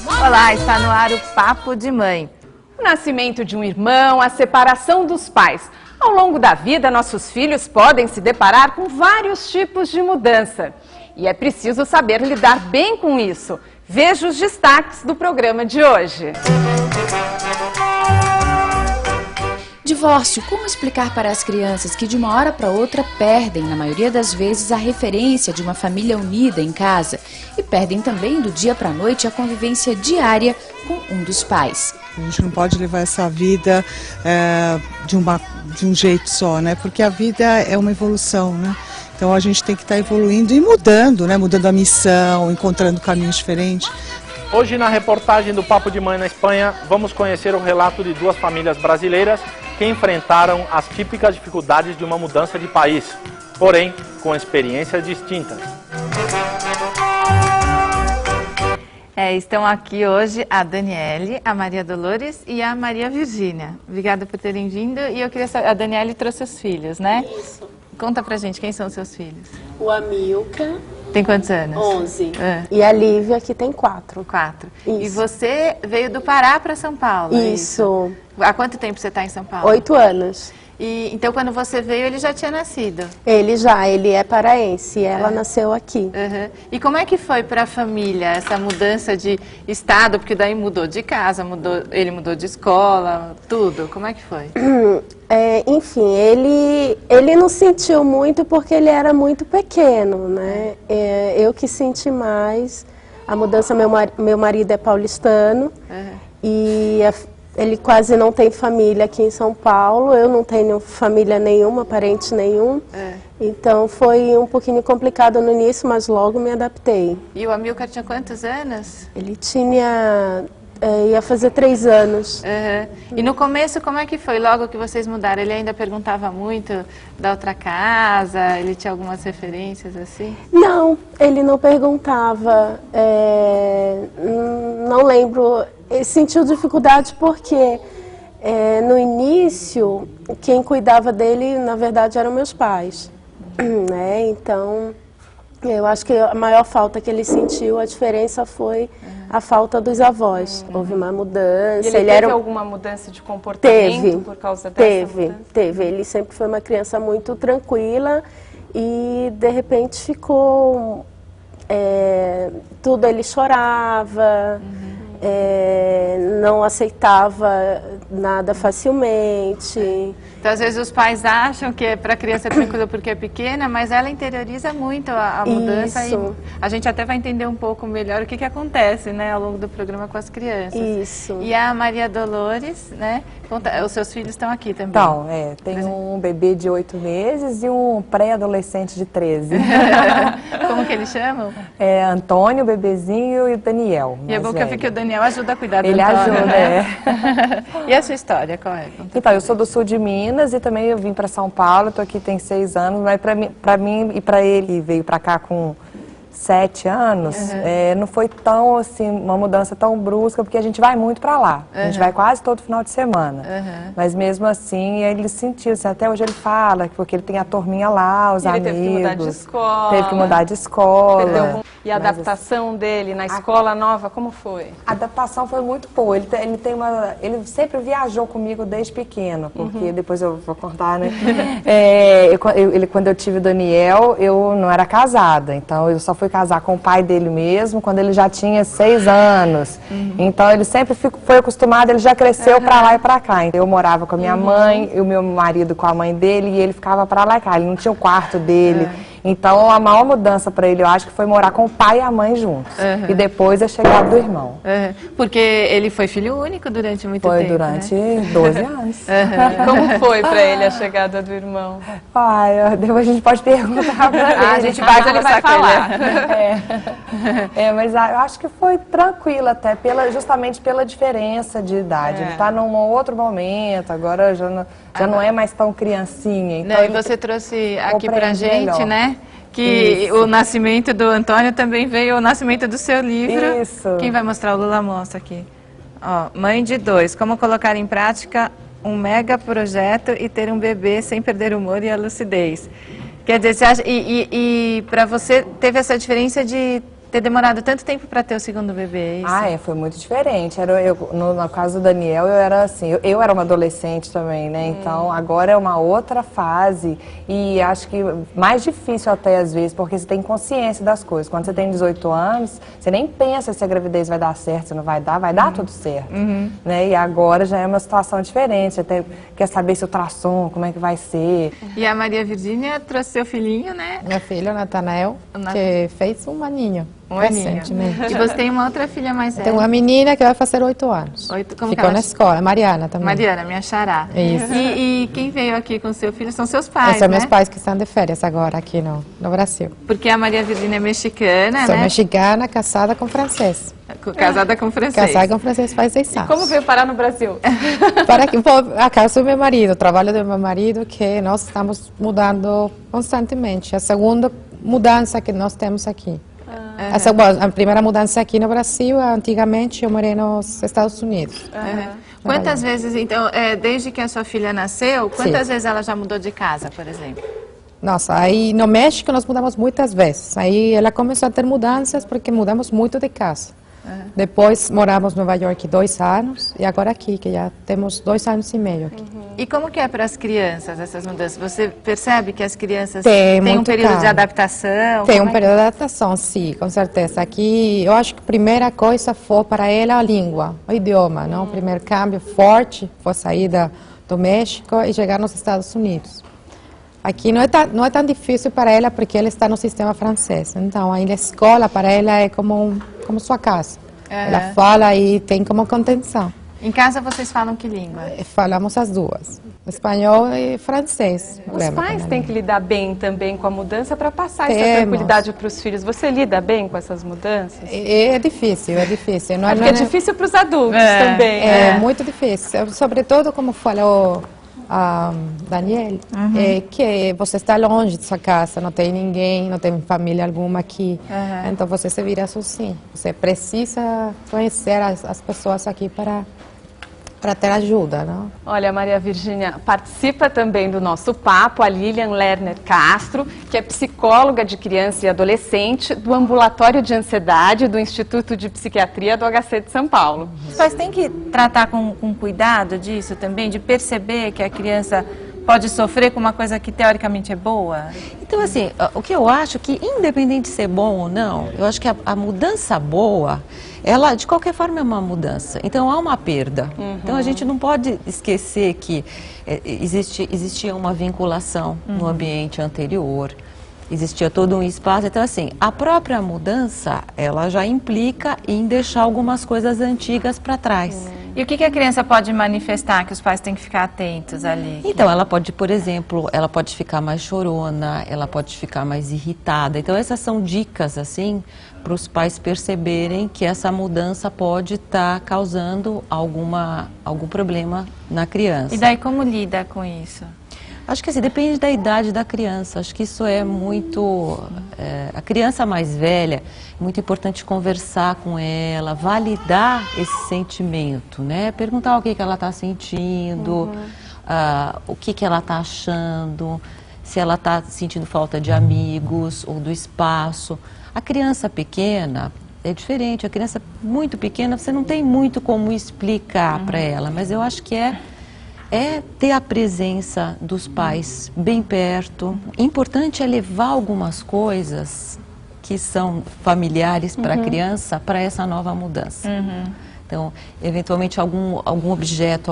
Olá, está no ar o Papo de Mãe. O nascimento de um irmão, a separação dos pais. Ao longo da vida, nossos filhos podem se deparar com vários tipos de mudança. E é preciso saber lidar bem com isso. Veja os destaques do programa de hoje. Divórcio. Como explicar para as crianças que de uma hora para outra perdem, na maioria das vezes, a referência de uma família unida em casa e perdem também do dia para a noite a convivência diária com um dos pais. A gente não pode levar essa vida de um jeito só, né? Porque a vida é uma evolução, né? Então a gente tem que estar evoluindo e mudando, né? Mudando a missão, encontrando caminhos diferentes. Hoje, na reportagem do Papo de Mãe na Espanha, vamos conhecer o relato de duas famílias brasileiras que enfrentaram as típicas dificuldades de uma mudança de país, porém com experiências distintas. Estão aqui hoje a Daniele, a Maria Dolores e a Maria Virgínia. Obrigada por terem vindo. E eu queria saber, a Daniele trouxe os filhos, né? Isso. Conta pra gente, quem são os seus filhos? O Amilcar. Tem quantos anos? 11. E a Lívia, que tem 4. 4. Isso. E você veio do Pará para São Paulo? Isso. Há quanto tempo você está em São Paulo? 8 anos. E, então, quando você veio, ele já tinha nascido? Ele é paraense, ela nasceu aqui. Uhum. E como é que foi para a família essa mudança de estado? Porque daí mudou de casa, ele mudou de escola, tudo. Como é que foi? Enfim, ele não sentiu muito porque ele era muito pequeno, né? Eu que senti mais. A mudança, meu marido é paulistano e ele quase não tem família aqui em São Paulo, eu não tenho família nenhuma, parente nenhum. Então foi um pouquinho complicado no início, mas logo me adaptei. E o Amilcar tinha quantos anos? Ele ia fazer 3 anos. E no começo, como é que foi? Logo que vocês mudaram, ele ainda perguntava muito da outra casa? Ele tinha algumas referências assim? Não, ele não perguntava. Não lembro. Ele sentiu dificuldade porque no início, quem cuidava dele, na verdade, eram meus pais. Né? Então, eu acho que a maior falta que ele sentiu, a diferença foi a falta dos avós. Houve uma mudança. E ele teve alguma mudança de comportamento por causa dessa mudança? Teve. Ele sempre foi uma criança muito tranquila e, de repente, ficou... tudo ele chorava, não aceitava nada facilmente. Então, às vezes, os pais acham que para a criança é tranquilo porque é pequena, mas ela interioriza muito a mudança. Isso. E a gente até vai entender um pouco melhor o que acontece, né, ao longo do programa com as crianças. Isso. E a Maria Dolores, né, os seus filhos estão aqui também. Então, tem um bebê de 8 meses e um pré-adolescente de 13. Como que eles chamam? Antônio, o bebezinho, e o Daniel. E é bom que eu vi que o Daniel ajuda a cuidar do Ele Antônio, ajuda, né? E a sua história, qual é? Então, eu sou do sul de Minas e também eu vim para São Paulo, estou aqui tem 6 anos, mas para mim e para ele, veio para cá com 7 anos, não foi tão assim, uma mudança tão brusca, porque a gente vai muito para lá. A gente vai quase todo final de semana. Mas mesmo assim, ele sentiu, assim, até hoje ele fala, porque ele tem a turminha lá, os amigos. Ele teve que mudar de escola. Teve que mudar de escola. E a adaptação dele na escola nova, como foi? A adaptação foi muito boa. Ele sempre viajou comigo desde pequeno, porque depois eu vou contar, né? Quando eu tive o Daniel, eu não era casada, então eu só fui casar com o pai dele mesmo quando ele já tinha 6 anos. Então ele sempre foi acostumado, ele já cresceu pra lá e pra cá. Então, eu morava com a minha mãe, e o meu marido com a mãe dele, e ele ficava pra lá e cá. Ele não tinha o quarto dele. Então a maior mudança pra ele, eu acho que foi morar com o pai e a mãe juntos. E depois a chegada do irmão. Porque ele foi filho único durante muito tempo, Foi durante 12 anos. Como foi pra ele a chegada do irmão? Depois a gente pode perguntar pra ele. A gente vai falar. Mas eu acho que foi tranquilo até, justamente pela diferença de idade. Ele está num outro momento, agora já não é mais tão criancinha. Então E você trouxe aqui pra gente, melhor. né? Que o nascimento do Antônio também veio o nascimento do seu livro. Isso. Quem vai mostrar? O Lula mostra aqui. Ó, Mãe de 2, como colocar em prática um mega projeto e ter um bebê sem perder o humor e a lucidez. Quer dizer, você acha, e para você teve essa diferença de ter demorado tanto tempo para ter o segundo bebê, é isso? Ah, foi muito diferente. No caso do Daniel, eu era assim, eu era uma adolescente também, né? Então, agora é uma outra fase e acho que mais difícil até às vezes, porque você tem consciência das coisas. Quando você tem 18 anos, você nem pensa se a gravidez vai dar certo, se não vai dar tudo certo. Né? E agora já é uma situação diferente, você quer saber se o ultrassom, como é que vai ser. E a Maria Virgínia trouxe seu filhinho, né? Meu filho, Natanael, que fez um aninho. Um aninho. Recentemente. E você tem uma outra filha mais velha? Tem uma menina que vai fazer 8 anos. Como Ficou que ela na escola, Mariana também. Mariana, minha xará. Isso. E quem veio aqui com seu filho são seus pais, Esses são né? meus pais que estão de férias agora aqui no Brasil. Porque a Maria Virgínia é mexicana, Sou né? mexicana, casada com francês. Casada com francês. Casada com francês faz 6 anos. Como veio parar no Brasil? Para que, a casa do meu marido, o trabalho do meu marido, que nós estamos mudando constantemente. A segunda mudança que nós temos aqui. A primeira mudança aqui no Brasil, antigamente eu morei nos Estados Unidos. Quantas vezes, então, desde que a sua filha nasceu, quantas vezes ela já mudou de casa, por exemplo? Nossa, aí no México nós mudamos muitas vezes. Aí ela começou a ter mudanças porque mudamos muito de casa. Depois moramos em Nova York 2 anos e agora aqui, que já temos 2 anos e meio aqui. E como que é para as crianças essas mudanças? Você percebe que as crianças Tem têm um muito período de calma. adaptação? Tem Como um período de adaptação, sim, com certeza. Aqui, eu acho que a primeira coisa foi para ela a língua, o idioma, não? O primeiro câmbio forte foi sair do México e chegar nos Estados Unidos. Aqui não é tão difícil para ela porque ela está no sistema francês. Então, a escola para ela é como sua casa. Ela fala e tem como contenção. Em casa vocês falam que língua? Falamos as duas, espanhol e francês. Os pais têm que lidar bem também com a mudança para passar essa Temos. tranquilidade para os filhos. Você lida bem com essas mudanças? É difícil, é difícil. Não, Porque é difícil para os adultos também. É muito difícil, sobretudo como falou a Daniel, que você está longe de sua casa, não tem ninguém, não tem família alguma aqui, então você se vira sozinho. Você precisa conhecer as pessoas aqui para ter ajuda, não? Olha, Maria Virgínia, participa também do nosso papo a Lilian Lerner Castro, que é psicóloga de criança e adolescente do Ambulatório de Ansiedade do Instituto de Psiquiatria do HC de São Paulo. Os pais têm que tratar com cuidado disso também, de perceber que a criança pode sofrer com uma coisa que teoricamente é boa? Então, assim, o que eu acho que, independente de ser bom ou não, eu acho que a mudança boa, ela, de qualquer forma, é uma mudança. Então, há uma perda. Então, a gente não pode esquecer que existia uma vinculação no ambiente anterior, existia todo um espaço. Então, assim, a própria mudança, ela já implica em deixar algumas coisas antigas para trás. E o que a criança pode manifestar que os pais têm que ficar atentos ali? Então, ela pode, por exemplo, ela pode ficar mais chorona, ela pode ficar mais irritada. Então, essas são dicas, assim, para os pais perceberem que essa mudança pode estar causando algum problema na criança. E daí como lida com isso? Acho que assim, depende da idade da criança. Acho que isso é muito... a criança mais velha, é muito importante conversar com ela, validar esse sentimento, né? Perguntar o que ela está sentindo, o que ela está achando, se ela está sentindo falta de amigos ou do espaço. A criança pequena é diferente. A criança muito pequena, você não tem muito como explicar para ela, mas eu acho que é ter a presença dos pais bem perto. Importante é levar algumas coisas que são familiares para a criança para essa nova mudança. Então, eventualmente algum objeto,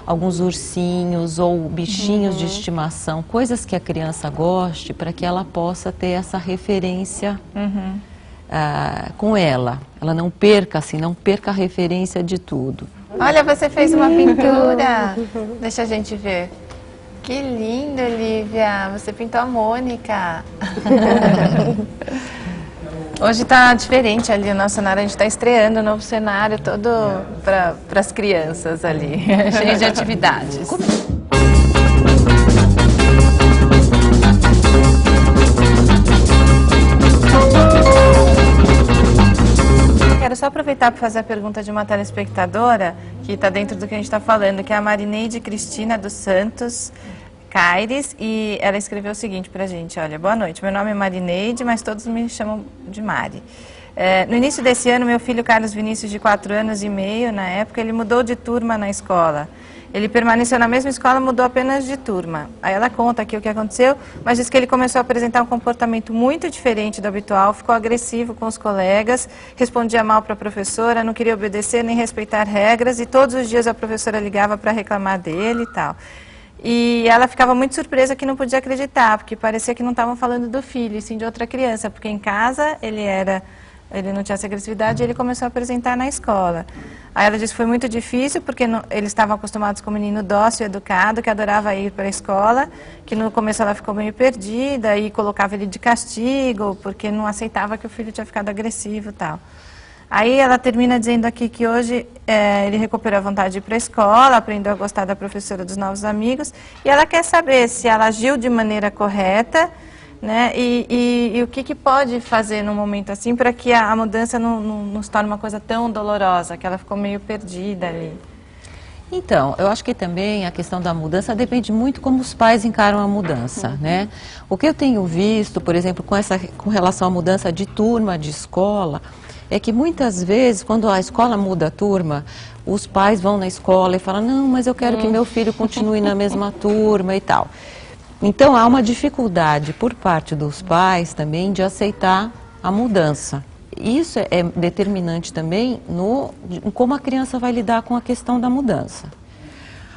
alguns ursinhos ou bichinhos de estimação, coisas que a criança goste para que ela possa ter essa referência com ela. Ela não perca a referência de tudo. Olha, você fez uma pintura. Deixa a gente ver. Que lindo, Lívia. Você pintou a Mônica. Hoje está diferente ali o nosso cenário. A gente está estreando um novo cenário todo para as crianças ali. Cheio de atividades. Quero só aproveitar para fazer a pergunta de uma telespectadora que está dentro do que a gente está falando, que é a Marineide Cristina dos Santos Caires, e ela escreveu o seguinte para a gente: olha, boa noite, meu nome é Marineide, mas todos me chamam de Mari. No início desse ano, meu filho Carlos Vinícius, de 4 anos e meio, na época, ele mudou de turma na escola. Ele permaneceu na mesma escola, mudou apenas de turma. Aí ela conta aqui o que aconteceu, mas diz que ele começou a apresentar um comportamento muito diferente do habitual, ficou agressivo com os colegas, respondia mal para a professora, não queria obedecer nem respeitar regras, e todos os dias a professora ligava para reclamar dele e tal. E ela ficava muito surpresa que não podia acreditar, porque parecia que não estavam falando do filho, e sim de outra criança, porque em casa ele não tinha essa agressividade e ele começou a apresentar na escola. Aí ela disse que foi muito difícil, porque eles estavam acostumados com um menino dócil, educado, que adorava ir para a escola, que no começo ela ficou meio perdida e colocava ele de castigo, porque não aceitava que o filho tinha ficado agressivo e tal. Aí ela termina dizendo aqui que hoje ele recuperou a vontade de ir para a escola, aprendeu a gostar da professora, dos novos amigos, e ela quer saber se ela agiu de maneira correta, né? E o que pode fazer num momento assim para que a mudança não se torne uma coisa tão dolorosa, que ela ficou meio perdida ali. Então, eu acho que também a questão da mudança depende muito como os pais encaram a mudança, né? O que eu tenho visto, por exemplo, com relação à mudança de turma, de escola, é que muitas vezes, quando a escola muda a turma, os pais vão na escola e falam, não, mas eu quero que meu filho continue na mesma turma e tal. Então, há uma dificuldade por parte dos pais também de aceitar a mudança. Isso é determinante também em como a criança vai lidar com a questão da mudança.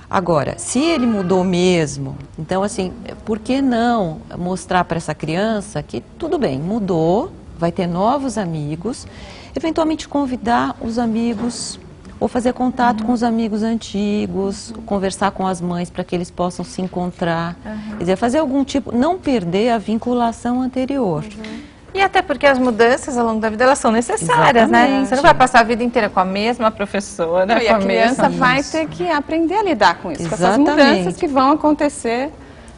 Agora, se ele mudou mesmo, então assim, por que não mostrar para essa criança que tudo bem, mudou, vai ter novos amigos, eventualmente convidar os amigos ou fazer contato com os amigos antigos, conversar com as mães para que eles possam se encontrar. Quer dizer, fazer algum tipo, não perder a vinculação anterior. E até porque as mudanças ao longo da vida, elas são necessárias, né? Você não vai passar a vida inteira com a mesma professora, E a criança vai ter que aprender a lidar com isso, com essas mudanças que vão acontecer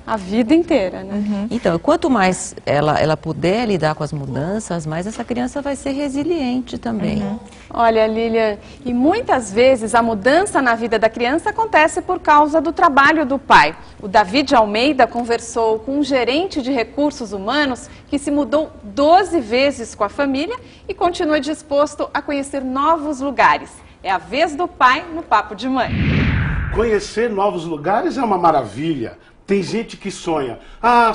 a vida inteira, né? Então, quanto mais ela puder lidar com as mudanças, mais essa criança vai ser resiliente também. Olha, Lília, e muitas vezes a mudança na vida da criança acontece por causa do trabalho do pai. O David Almeida conversou com um gerente de recursos humanos que se mudou 12 vezes com a família e continua disposto a conhecer novos lugares. É a vez do pai no Papo de Mãe. Conhecer novos lugares é uma maravilha. Tem gente que sonha,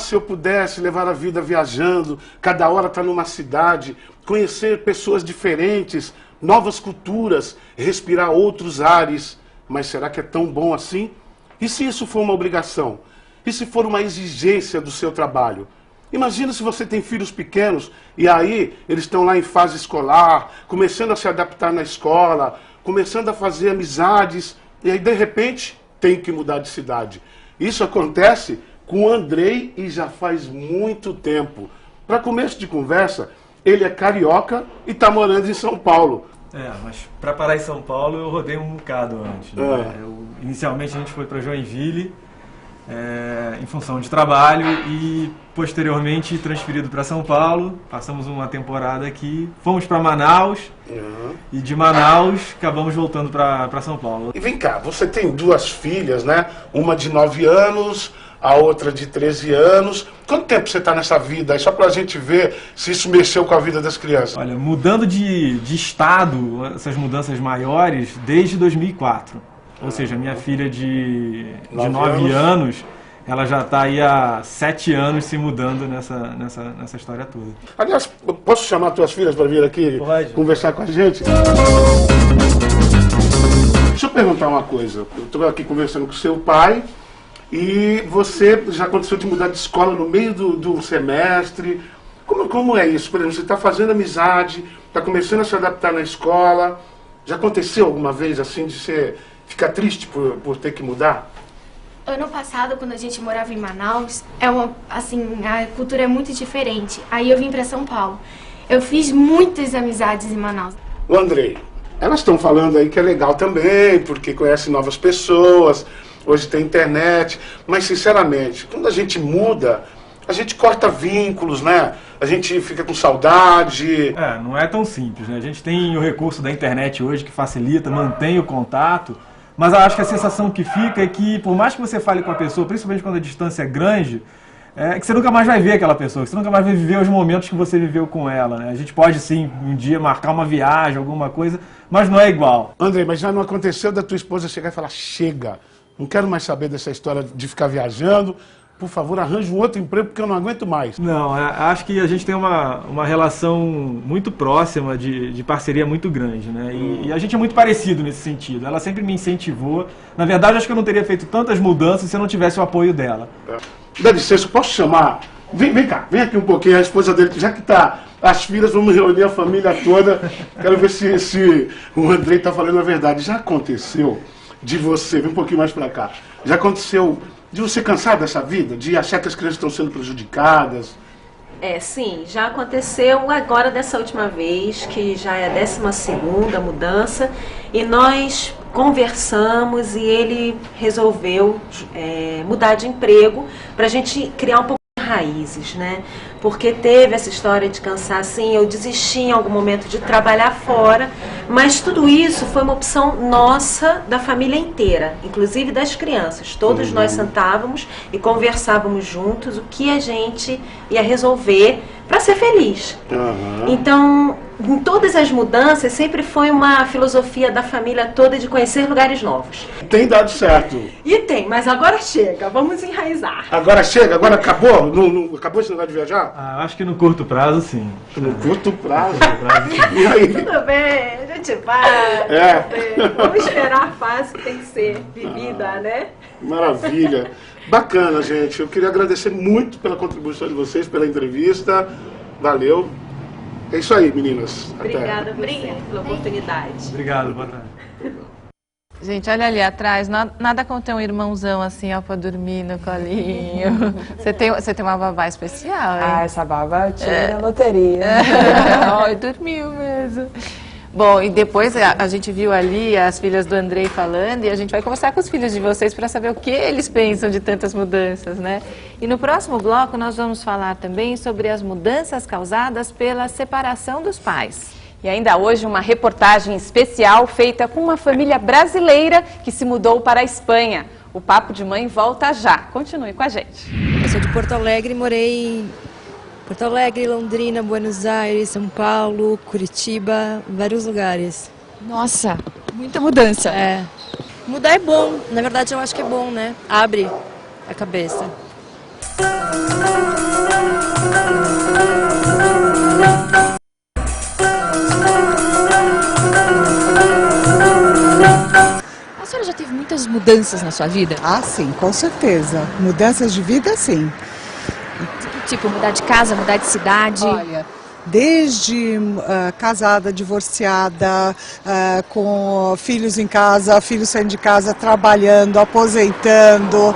se eu pudesse levar a vida viajando, cada hora estar numa cidade, conhecer pessoas diferentes, novas culturas, respirar outros ares. Mas será que é tão bom assim? E se isso for uma obrigação? E se for uma exigência do seu trabalho? Imagina se você tem filhos pequenos e aí eles estão lá em fase escolar, começando a se adaptar na escola, começando a fazer amizades, e aí de repente tem que mudar de cidade. Isso acontece com o Andrei e já faz muito tempo. Para começo de conversa, ele é carioca e está morando em São Paulo. Mas para parar em São Paulo eu rodei um bocado antes. Né? Inicialmente a gente foi para Joinville, em função de trabalho, e posteriormente transferido para São Paulo. Passamos uma temporada aqui, fomos para Manaus e de Manaus acabamos voltando para São Paulo. E vem cá, você tem 2 filhas, né? Uma de 9 anos, a outra de 13 anos. Quanto tempo você está nessa vida? Só para a gente ver se isso mexeu com a vida das crianças. Olha, mudando de estado, essas mudanças maiores, desde 2004. Ou seja, minha filha de 9 anos, ela já está aí há 7 anos se mudando nessa história toda. Aliás, posso chamar tuas filhas para vir aqui conversar com a gente? Deixa eu perguntar uma coisa. Eu estou aqui conversando com seu pai e você já aconteceu de mudar de escola no meio do semestre. Como é isso? Por exemplo, você está fazendo amizade, está começando a se adaptar na escola. Já aconteceu alguma vez assim de você ficar triste por ter que mudar? Ano passado, quando a gente morava em Manaus, a cultura é muito diferente. Aí eu vim para São Paulo. Eu fiz muitas amizades em Manaus. O Andrei, elas estão falando aí que é legal também, porque conhece novas pessoas, hoje tem internet, mas sinceramente, quando a gente muda, a gente corta vínculos, né? A gente fica com saudade. Não é tão simples, né? A gente tem o recurso da internet hoje que facilita, mantém o contato, mas eu acho que a sensação que fica é que, por mais que você fale com a pessoa, principalmente quando a distância é grande, que você nunca mais vai ver aquela pessoa, que você nunca mais vai viver os momentos que você viveu com ela, né? A gente pode, sim, um dia marcar uma viagem, alguma coisa, mas não é igual. Andrei, mas já não aconteceu da tua esposa chegar e falar, chega, não quero mais saber dessa história de ficar viajando, por favor, arranje um outro emprego porque eu não aguento mais. Não, acho que a gente tem uma relação muito próxima, de parceria muito grande, né? E a gente é muito parecido nesse sentido. Ela sempre me incentivou. Na verdade, acho que eu não teria feito tantas mudanças se eu não tivesse o apoio dela. Dá licença, posso chamar? Vem cá, vem aqui um pouquinho, a esposa dele, já que tá as filhas, vamos reunir a família toda. Quero ver se o Andrei tá falando a verdade. Já aconteceu de você, vem um pouquinho mais pra cá, já aconteceu de você cansar dessa vida, de achar que as crianças estão sendo prejudicadas? Sim, já aconteceu agora dessa última vez, que já é a 12ª mudança, e nós conversamos e ele resolveu mudar de emprego para a gente criar um pouco de raízes, né? Porque teve essa história de cansar, assim, eu desisti em algum momento de trabalhar fora, mas tudo isso foi uma opção nossa, da família inteira, inclusive das crianças. Todos nós sentávamos e conversávamos juntos o que a gente ia resolver para ser feliz. Então, em todas as mudanças, sempre foi uma filosofia da família toda de conhecer lugares novos. Tem dado certo. E tem, mas agora chega, vamos enraizar. Agora chega? Agora acabou? Acabou esse negócio de viajar? Acho que no curto prazo, sim. No curto prazo? Sim. E aí? Tudo bem, a gente vai, tudo bem. Vamos esperar a fase que tem que ser vivida, né? Maravilha. Bacana, gente. Eu queria agradecer muito pela contribuição de vocês, pela entrevista. Valeu. É isso aí, meninas. Obrigada a você pela oportunidade. Obrigado, boa tarde. Gente, olha ali atrás, nada como ter um irmãozão assim, ó, pra dormir no colinho. Você tem uma babá especial, hein? Essa babá eu tirei na loteria. Ai, dormiu mesmo. Bom, e depois a gente viu ali as filhas do Andrei falando e a gente vai conversar com os filhos de vocês para saber o que eles pensam de tantas mudanças, né? E no próximo bloco nós vamos falar também sobre as mudanças causadas pela separação dos pais. E ainda hoje uma reportagem especial feita com uma família brasileira que se mudou para a Espanha. O Papo de Mãe volta já. Continue com a gente. Eu sou de Porto Alegre, morei em Porto Alegre, Londrina, Buenos Aires, São Paulo, Curitiba, vários lugares. Nossa, muita mudança. Mudar é bom, na verdade eu acho que é bom, né? Abre a cabeça. A senhora já teve muitas mudanças na sua vida? Ah, sim, com certeza. Mudanças de vida, sim. Tipo, mudar de casa, mudar de cidade? Olha, desde casada, divorciada, com filhos em casa, filhos saindo de casa, trabalhando, aposentando,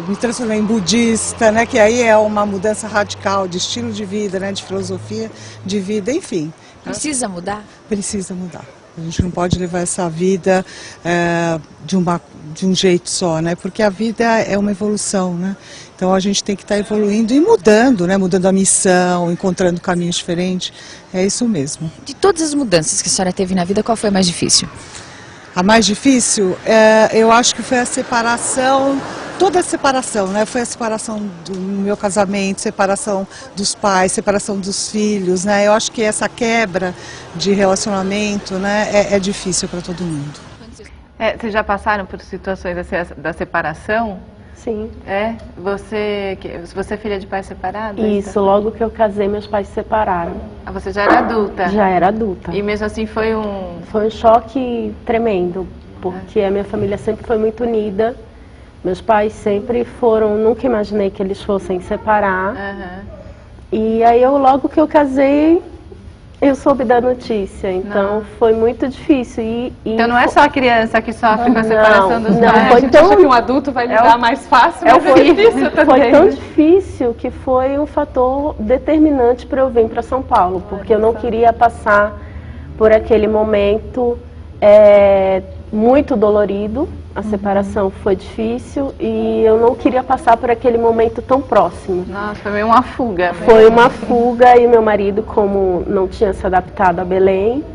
me transformei em budista, né, que aí é uma mudança radical de estilo de vida, né, de filosofia de vida, enfim. Precisa mudar? Precisa mudar. A gente não pode levar essa vida de um jeito só, né? Porque a vida é uma evolução, né? Então a gente tem que estar evoluindo e mudando, né? Mudando a missão, encontrando caminhos diferentes. É isso mesmo. De todas as mudanças que a senhora teve na vida, qual foi a mais difícil? A mais difícil, eu acho que foi a separação, toda a separação, né? Foi a separação do meu casamento, separação dos pais, separação dos filhos, né? Eu acho que essa quebra de relacionamento, né, é difícil para todo mundo. Vocês já passaram por situações da separação? Sim. Você é filha de pais separados? Isso, logo que eu casei, meus pais se separaram. Você já era adulta? Já era adulta. E mesmo assim foi um... Foi um choque tremendo, porque a minha família sempre foi muito unida. Meus pais sempre foram, nunca imaginei que eles fossem separar. E aí logo que eu casei, eu soube da notícia, então foi muito difícil. Então não é só a criança que sofre com a separação dos pais? Foi tão... acha que um adulto vai lidar mais fácil, mas foi difícil também. Foi tão difícil que foi um fator determinante para eu vir para São Paulo, porque eu não queria passar por aquele momento muito dolorido. A separação foi difícil e eu não queria passar por aquele momento tão próximo. Nossa, foi meio uma fuga. Foi uma fuga e meu marido, como não tinha se adaptado a Belém,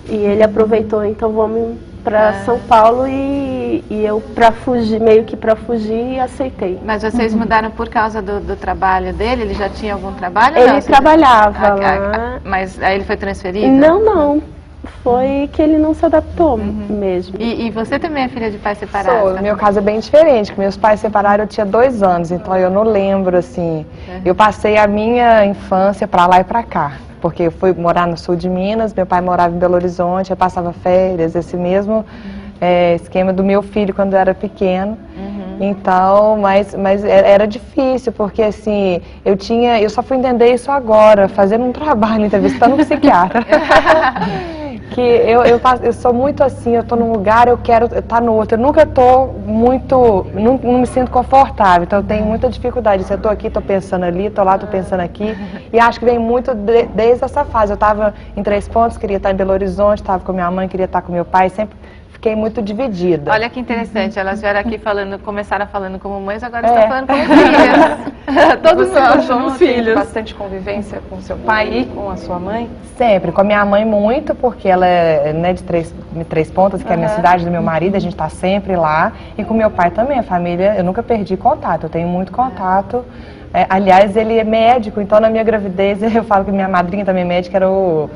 e ele aproveitou, então vamos para São Paulo e e eu meio que para fugir, aceitei. Mas vocês mudaram por causa do trabalho dele? Ele já tinha algum trabalho? Ele não? trabalhava lá. Mas aí ele foi transferido? Não. Foi que ele não se adaptou mesmo. E você também é filha de pais separados? Sou, no meu caso é bem diferente, porque meus pais separaram eu tinha 2 anos, então eu não lembro, assim. Eu passei a minha infância pra lá e pra cá, porque eu fui morar no sul de Minas, meu pai morava em Belo Horizonte, eu passava férias, esse mesmo esquema do meu filho quando eu era pequeno. Então, mas era difícil, porque assim, eu só fui entender isso agora, fazendo um trabalho, entrevistando um psiquiatra. Que eu sou muito assim, eu tô num lugar, eu quero estar no outro. Eu nunca tô muito, não me sinto confortável, então eu tenho muita dificuldade. Se eu tô aqui, tô pensando ali, tô lá, tô pensando aqui. E acho que vem muito desde essa fase. Eu tava em Três Pontos, queria estar em Belo Horizonte, tava com minha mãe, queria estar com meu pai, sempre fiquei muito dividida. Olha que interessante, elas vieram aqui começaram falando como mães, agora estão falando como filhas. Todos nós somos filhos. Tem bastante convivência com seu pai e com a sua mãe? Sempre, com a minha mãe muito, porque ela é de Três Pontas, que é a minha cidade do meu marido, a gente está sempre lá. E com meu pai também, a família, eu nunca perdi contato, eu tenho muito contato. Aliás, ele é médico, então na minha gravidez, eu falo que minha madrinha também é médica, era o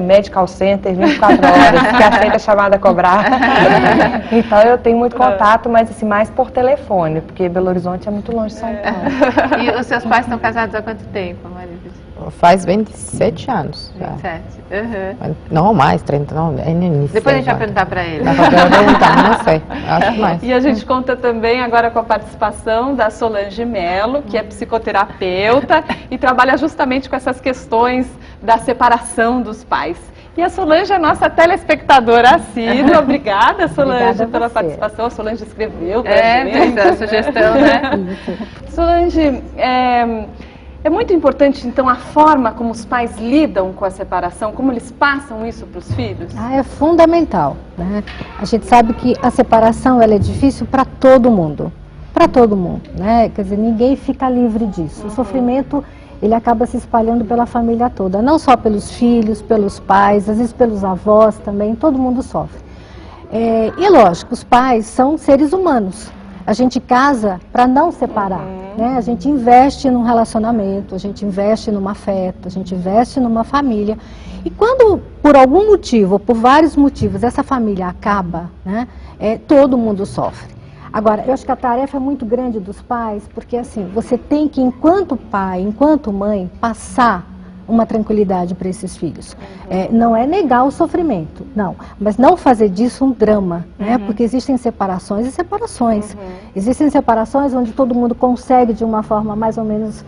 Medical Center, 24 horas, que aceita chamada a cobrar. Então eu tenho muito contato, mas assim, mais por telefone, porque Belo Horizonte é muito longe de São Paulo. E os seus pais estão casados há quanto tempo, Maria? Faz 27 anos já. 27. Não, mais, 30, não, nem sei. Depois a gente vai perguntar para ele. Não sei, acho mais. E a gente conta também agora com a participação da Solange Mello, que é psicoterapeuta e trabalha justamente com essas questões da separação dos pais. E a Solange é nossa telespectadora assídua. Obrigada, Solange, pela participação. A Solange escreveu pra gente. A sugestão, né? Solange, é muito importante, então, a forma como os pais lidam com a separação, como eles passam isso para os filhos? É fundamental, né? A gente sabe que a separação ela é difícil para todo mundo, né? Quer dizer, ninguém fica livre disso. O sofrimento, ele acaba se espalhando pela família toda, não só pelos filhos, pelos pais, às vezes pelos avós também, todo mundo sofre. E lógico, os pais são seres humanos. A gente casa para não separar, né? A gente investe num relacionamento, a gente investe num afeto, a gente investe numa família. E quando, por algum motivo, ou por vários motivos, essa família acaba, né? Todo mundo sofre. Agora, eu acho que a tarefa é muito grande dos pais, porque assim, você tem que, enquanto pai, enquanto mãe, passar uma tranquilidade para esses filhos. Não é negar o sofrimento, não, mas não fazer disso um drama, né? Porque existem separações e separações. Existem separações onde todo mundo consegue, de uma forma mais ou menos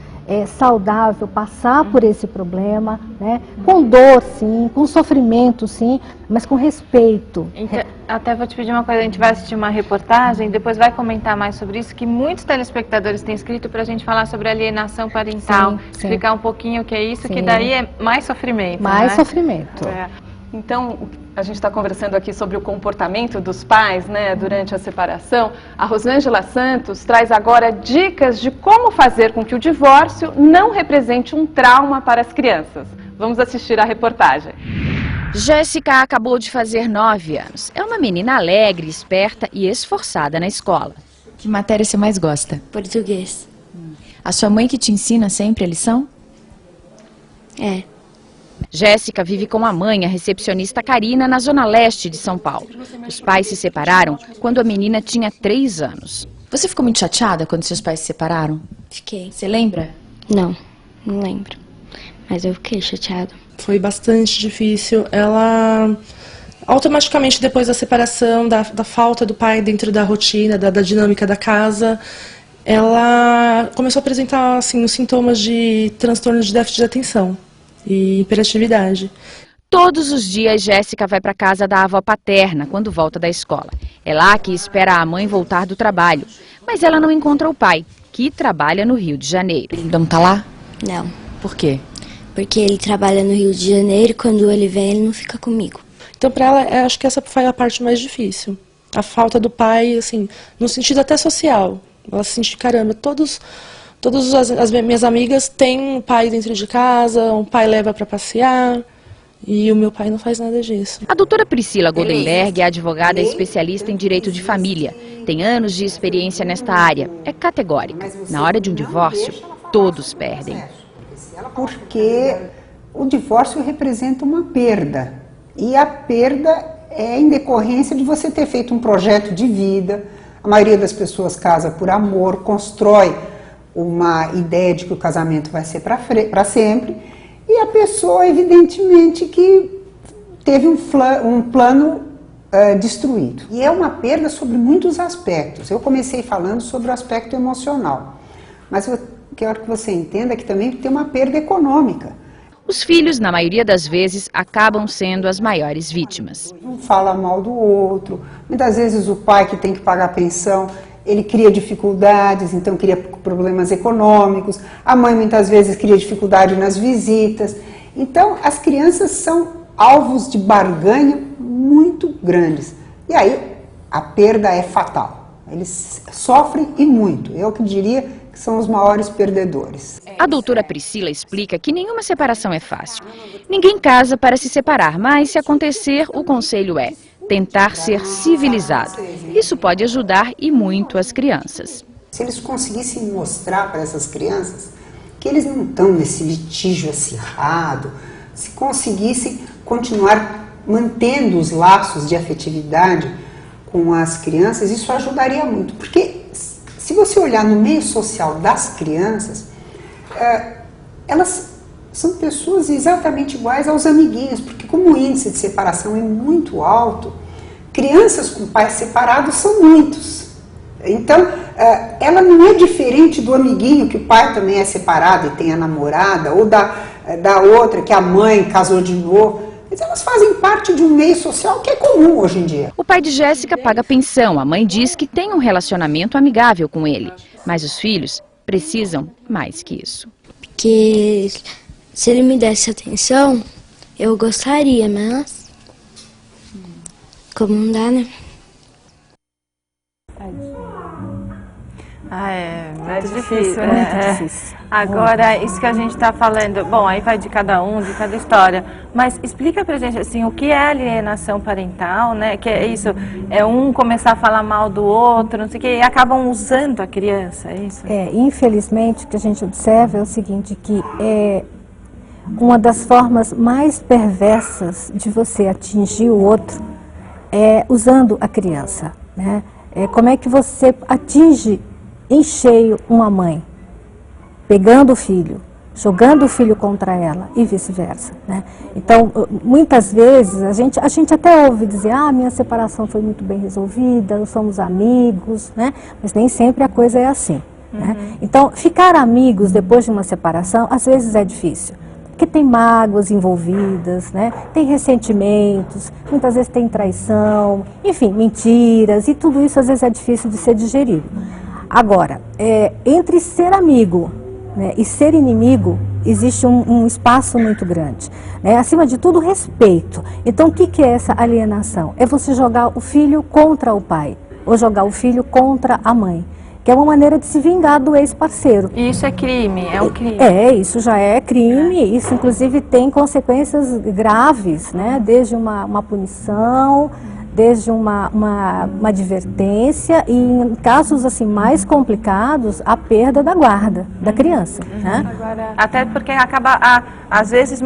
saudável, passar por esse problema, né? Com dor, sim, com sofrimento, sim, mas com respeito. Então, até vou te pedir uma coisa, a gente vai assistir uma reportagem, depois vai comentar mais sobre isso, que muitos telespectadores têm escrito para a gente falar sobre alienação parental, explicar um pouquinho o que é isso, que daí é mais sofrimento. Mais sofrimento. Então, a gente está conversando aqui sobre o comportamento dos pais, né, durante a separação. A Rosângela Santos traz agora dicas de como fazer com que o divórcio não represente um trauma para as crianças. Vamos assistir a reportagem. Jéssica acabou de fazer 9 anos. É uma menina alegre, esperta e esforçada na escola. Que matéria você mais gosta? Português. A sua mãe que te ensina sempre a lição? É. Jéssica vive com a mãe, a recepcionista Karina, na zona leste de São Paulo. Os pais se separaram quando a menina tinha 3 anos. Você ficou muito chateada quando seus pais se separaram? Fiquei. Você lembra? Não lembro. Mas eu fiquei chateada. Foi bastante difícil. Ela, automaticamente, depois da separação, da falta do pai dentro da rotina, da dinâmica da casa, ela começou a apresentar assim, os sintomas de transtorno de déficit de atenção e hiperatividade. Todos os dias, Jéssica vai para casa da avó paterna quando volta da escola. É lá que espera a mãe voltar do trabalho. Mas ela não encontra o pai, que trabalha no Rio de Janeiro. Ele não tá lá? Não. Por quê? Porque ele trabalha no Rio de Janeiro e quando ele vem, ele não fica comigo. Então, para ela, acho que essa foi a parte mais difícil. A falta do pai, assim, no sentido até social. Ela se sente, caramba, todas as minhas amigas têm um pai dentro de casa, um pai leva para passear. E o meu pai não faz nada disso. A doutora Priscila Goldenberg é advogada especialista em direito de família. Tem anos de experiência nesta área. É categórica. Na hora de um divórcio, todos perdem. Porque o divórcio representa uma perda. E a perda é em decorrência de você ter feito um projeto de vida. A maioria das pessoas casa por amor, constrói uma ideia de que o casamento vai ser para sempre. E a pessoa, evidentemente, que teve um plano destruído. E é uma perda sobre muitos aspectos. Eu comecei falando sobre o aspecto emocional. Mas eu quero que você entenda que também tem uma perda econômica. Os filhos, na maioria das vezes, acabam sendo as maiores vítimas. Um fala mal do outro. Muitas vezes o pai que tem que pagar a pensão, ele cria dificuldades, então cria problemas econômicos. A mãe muitas vezes cria dificuldade nas visitas. Então as crianças são alvos de barganha muito grandes. E aí a perda é fatal. Eles sofrem e muito. Eu que diria que são os maiores perdedores. A doutora Priscila explica que nenhuma separação é fácil. Ninguém casa para se separar, mas se acontecer, o conselho é tentar ser civilizado. Isso pode ajudar e muito as crianças. Se eles conseguissem mostrar para essas crianças que eles não estão nesse litígio acirrado, se conseguissem continuar mantendo os laços de afetividade com as crianças, isso ajudaria muito. Porque se você olhar no meio social das crianças, elas são pessoas exatamente iguais aos amiguinhos, porque como o índice de separação é muito alto, crianças com pais separados são muitos. Então, ela não é diferente do amiguinho que o pai também é separado e tem a namorada, ou da outra que a mãe casou de novo. Mas elas fazem parte de um meio social que é comum hoje em dia. O pai de Jéssica paga pensão. A mãe diz que tem um relacionamento amigável com ele. Mas os filhos precisam mais que isso. Porque se ele me desse atenção, eu gostaria, mas como não dá, né? É muito difícil, né? Muito difícil. Agora, isso que a gente está falando, bom, aí vai de cada um, de cada história, mas explica pra gente, assim, o que é alienação parental, né? Que é isso, é um começar a falar mal do outro, não sei o que, e acabam usando a criança, é isso? Infelizmente, o que a gente observa é o seguinte, que uma das formas mais perversas de você atingir o outro é usando a criança, né? Como é que você atinge em cheio uma mãe? Pegando o filho, jogando o filho contra ela e vice-versa, né? Então, muitas vezes, a gente até ouve dizer, minha separação foi muito bem resolvida, somos amigos, né? Mas nem sempre a coisa é assim, né? Então, ficar amigos depois de uma separação, às vezes é difícil. Porque tem mágoas envolvidas, né? Tem ressentimentos, muitas vezes tem traição, enfim, mentiras, e tudo isso às vezes é difícil de ser digerido. Agora, entre ser amigo, né, e ser inimigo, existe um espaço muito grande, né? Acima de tudo, respeito. Então, o que é essa alienação? É você jogar o filho contra o pai, ou jogar o filho contra a mãe, que é uma maneira de se vingar do ex-parceiro. E isso é crime, é um crime. Isso já é crime, isso inclusive tem consequências graves, né? Desde uma punição, desde uma advertência e em casos assim mais complicados, a perda da guarda da criança, né? Agora, até porque acaba, às vezes,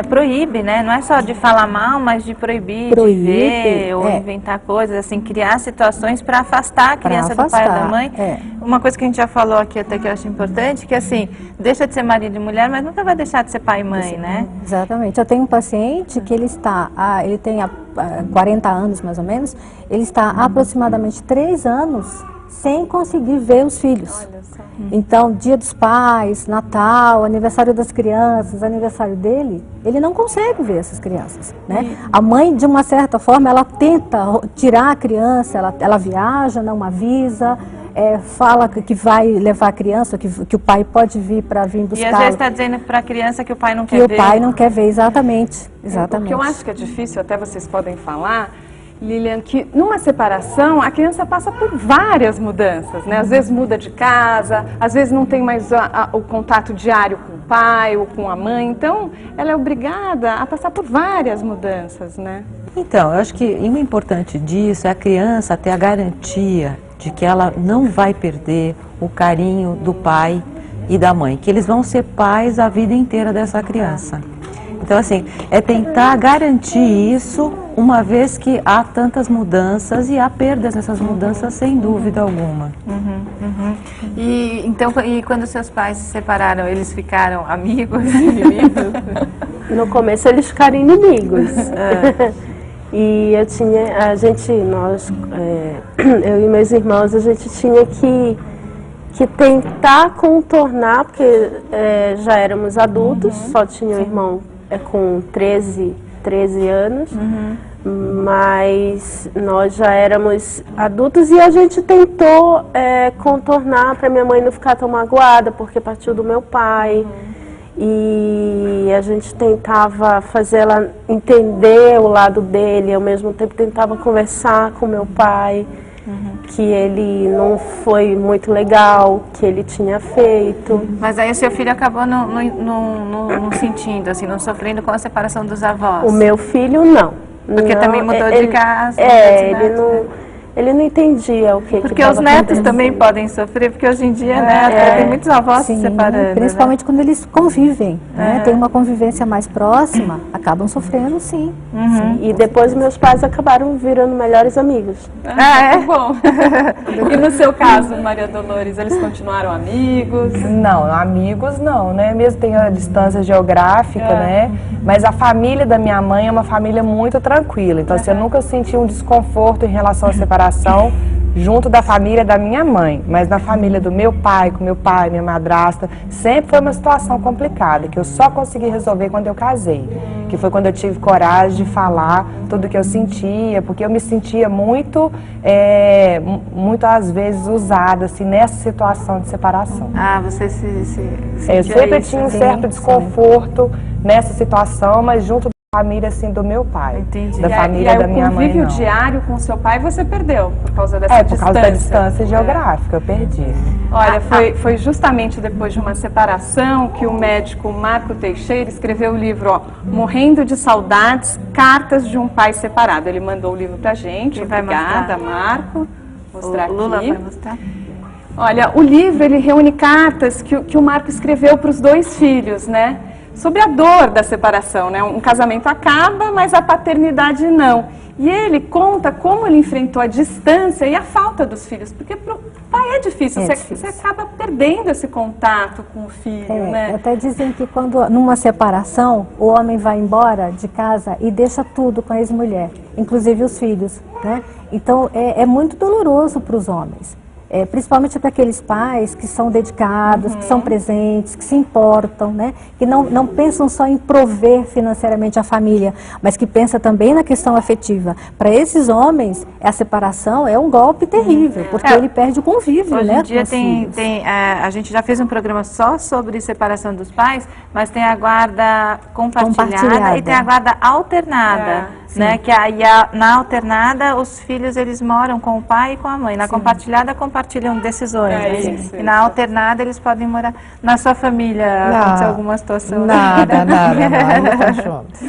proíbe, né? Não é só de falar mal, mas de proibir de ver ou inventar coisas, assim, criar situações para afastar a criança do pai e da mãe. Uma coisa que a gente já falou aqui até que eu acho importante, que assim, deixa de ser marido e mulher, mas nunca vai deixar de ser pai e mãe, né? Exatamente. Eu tenho um paciente que ele tem 40 anos mais ou menos, ele está há aproximadamente 3 anos sem conseguir ver os filhos. Então, Dia dos Pais, Natal, aniversário das crianças, aniversário dele, ele não consegue ver essas crianças, né? A mãe, de uma certa forma, ela tenta tirar a criança, ela viaja, não avisa, fala que vai levar a criança, que o pai pode vir para vir buscar. E às vezes está dizendo para a criança que o pai não quer ver. Que o pai não quer ver, exatamente. O que eu acho que é difícil, até vocês podem falar, Lilian, que numa separação a criança passa por várias mudanças, né? Às vezes muda de casa, às vezes não tem mais o contato diário com o pai ou com a mãe, então ela é obrigada a passar por várias mudanças, né? Então, eu acho que o importante disso é a criança ter a garantia de que ela não vai perder o carinho do pai e da mãe, que eles vão ser pais a vida inteira dessa criança. Então, assim, é tentar garantir isso, uma vez que há tantas mudanças e há perdas nessas mudanças, sem dúvida alguma. E, então, e quando seus pais se separaram, eles ficaram amigos, inimigos? No começo eles ficaram inimigos. E eu e meus irmãos, a gente tinha que tentar contornar, porque já éramos adultos, só tinha um irmão com 13 anos, mas nós já éramos adultos e a gente tentou contornar para minha mãe não ficar tão magoada, porque partiu do meu pai. E a gente tentava fazer ela entender o lado dele, ao mesmo tempo tentava conversar com meu pai, que ele não foi muito legal, que ele tinha feito. Mas aí o seu filho acabou não sentindo, assim, não sofrendo com a separação dos avós? O meu filho não. Porque também mudou de casa. Ele não entendia o que porque os netos também podem sofrer, porque hoje em dia tem muitos avós se separando. Principalmente quando eles convivem, né? Tem uma convivência mais próxima, acabam sofrendo, sim. E depois meus pais acabaram virando melhores amigos. Bom. E no seu caso, Maria Dolores, eles continuaram amigos? Não, amigos não, né? Mesmo tem a distância geográfica, né? Mas a família da minha mãe é uma família muito tranquila. Então, assim, eu nunca senti um desconforto em relação à separação junto da família da minha mãe. Mas na família do meu pai, com meu pai, minha madrasta, sempre foi uma situação complicada, que eu só consegui resolver quando eu casei. Que foi quando eu tive coragem de falar tudo o que eu sentia, porque eu me sentia muito às vezes usada, assim, nessa situação de separação. Você se eu sempre tinha um certo desconforto nessa situação, mas junto da família, assim, do meu pai. Entendi. Da família da minha mãe, não. O convívio diário com seu pai você perdeu por causa dessa distância? Por causa da distância geográfica, eu perdi. Olha, foi justamente depois de uma separação que o médico Marco Teixeira escreveu o livro, Morrendo de Saudades, Cartas de um Pai Separado. Ele mandou o livro pra gente. Obrigada, Marco. Vou mostrar aqui. Lula vai mostrar. Olha, o livro, ele reúne cartas que o Marco escreveu para os 2 filhos, né? Sobre a dor da separação, né? Um casamento acaba, mas a paternidade não. E ele conta como ele enfrentou a distância e a falta dos filhos, porque para o pai é difícil, você acaba perdendo esse contato com o filho, né? Até dizem que quando numa separação, o homem vai embora de casa e deixa tudo com a ex-mulher, inclusive os filhos, né? Então é muito doloroso para os homens. Principalmente para aqueles pais que são dedicados, que são presentes, que se importam, né? Que não pensam só em prover financeiramente a família, mas que pensam também na questão afetiva. Para esses homens, a separação é um golpe terrível, porque ele perde o convívio, hoje né? Hoje em dia a gente já fez um programa só sobre separação dos pais, mas tem a guarda compartilhada e tem a guarda alternada. Né? Que na alternada os filhos eles moram com o pai e com a mãe. Na compartilhada compartilham decisões. E na alternada eles podem morar. Na sua família aconteceu alguma situação? Nada, nunca juntos.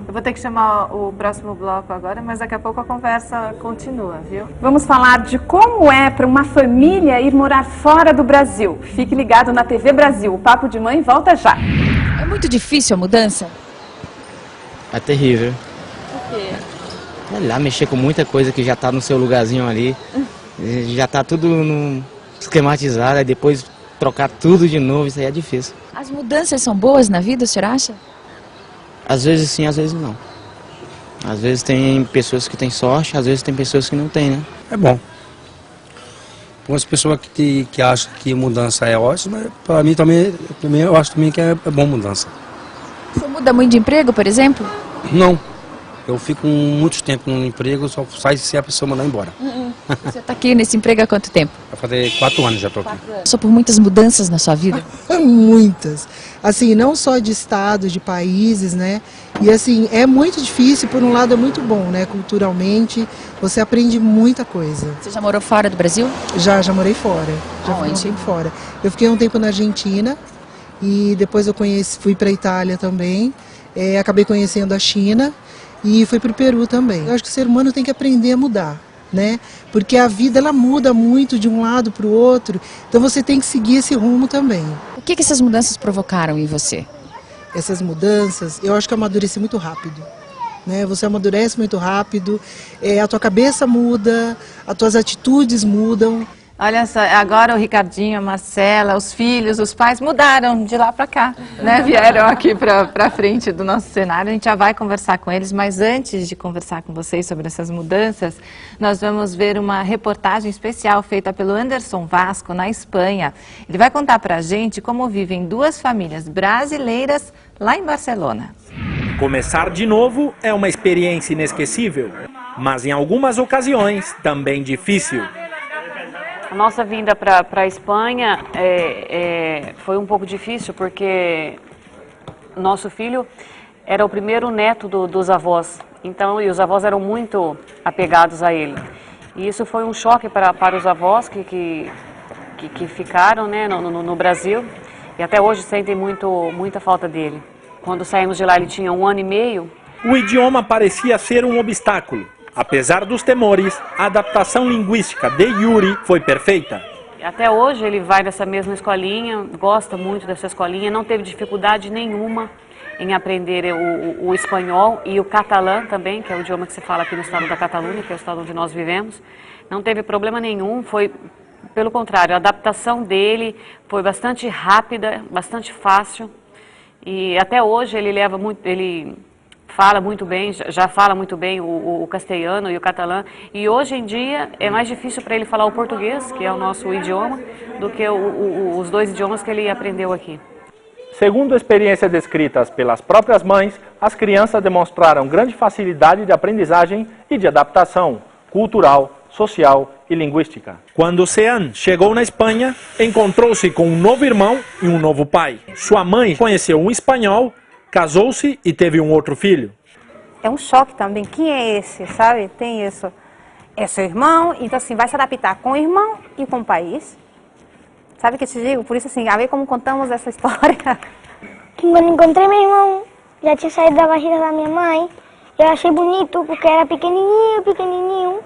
Eu vou ter que chamar o próximo bloco agora, mas daqui a pouco a conversa continua, viu? Vamos falar de como é para uma família ir morar fora do Brasil. Fique ligado na TV Brasil. O Papo de Mãe volta já. É muito difícil a mudança? É terrível. Sei lá, mexer com muita coisa que já está no seu lugarzinho ali, já está tudo esquematizado, aí depois trocar tudo de novo, isso aí é difícil. As mudanças são boas na vida, o senhor acha? Às vezes sim, às vezes não. Às vezes tem pessoas que têm sorte, às vezes tem pessoas que não têm, né? É bom. Para as pessoas que acham que mudança é ótima, para mim também, eu acho também que é bom mudança. Você muda muito de emprego, por exemplo? Não. Eu fico muito tempo no emprego, só sai se a pessoa mandar embora. Você está aqui nesse emprego há quanto tempo? Vai fazer 4 anos já estou aqui. Passou por muitas mudanças na sua vida? Muitas. Assim, não só de estados, de países, né? E assim, é muito difícil, por um lado é muito bom, né? Culturalmente, você aprende muita coisa. Você já morou fora do Brasil? Já morei fora. Já fiquei um tempo fora. Eu fiquei um tempo na Argentina e depois eu fui para a Itália também. Acabei conhecendo a China e fui para o Peru também. Eu acho que o ser humano tem que aprender a mudar, né? Porque a vida ela muda muito de um lado para o outro, então você tem que seguir esse rumo também. O que essas mudanças provocaram em você? Essas mudanças, eu acho que eu amadureci muito rápido, né? Você amadurece muito rápido, a tua cabeça muda, as tuas atitudes mudam. Olha só, agora o Ricardinho, a Marcela, os filhos, os pais mudaram de lá para cá, né? Vieram aqui para frente do nosso cenário. A gente já vai conversar com eles, mas antes de conversar com vocês sobre essas mudanças, nós vamos ver uma reportagem especial feita pelo Anderson Vasco, na Espanha. Ele vai contar para a gente como vivem duas famílias brasileiras lá em Barcelona. Começar de novo é uma experiência inesquecível, mas em algumas ocasiões também difícil. A nossa vinda para a Espanha foi um pouco difícil porque nosso filho era o primeiro neto dos avós, então, e os avós eram muito apegados a ele. E isso foi um choque para os avós que ficaram, né, no Brasil e até hoje sentem muita falta dele. Quando saímos de lá ele tinha 1 ano e meio. O idioma parecia ser um obstáculo. Apesar dos temores, a adaptação linguística de Yuri foi perfeita. Até hoje ele vai nessa mesma escolinha, gosta muito dessa escolinha, não teve dificuldade nenhuma em aprender o espanhol e o catalã também, que é o idioma que se fala aqui no estado da Catalunha, que é o estado onde nós vivemos. Não teve problema nenhum, foi pelo contrário, a adaptação dele foi bastante rápida, bastante fácil. E até hoje ele fala muito bem, já fala muito bem o castelhano e o catalã. E hoje em dia é mais difícil para ele falar o português, que é o nosso idioma, do que os dois idiomas que ele aprendeu aqui. Segundo experiências descritas pelas próprias mães, as crianças demonstraram grande facilidade de aprendizagem e de adaptação cultural, social e linguística. Quando Sean chegou na Espanha, encontrou-se com um novo irmão e um novo pai. Sua mãe conheceu um espanhol, casou-se e teve um outro filho. É um choque também. Quem é esse, sabe? Tem isso. É seu irmão, então assim, vai se adaptar com o irmão e com o país. Sabe o que eu te digo? Por isso assim, a ver como contamos essa história. Quando encontrei meu irmão, já tinha saído da barriga da minha mãe. Eu achei bonito, porque era pequenininho,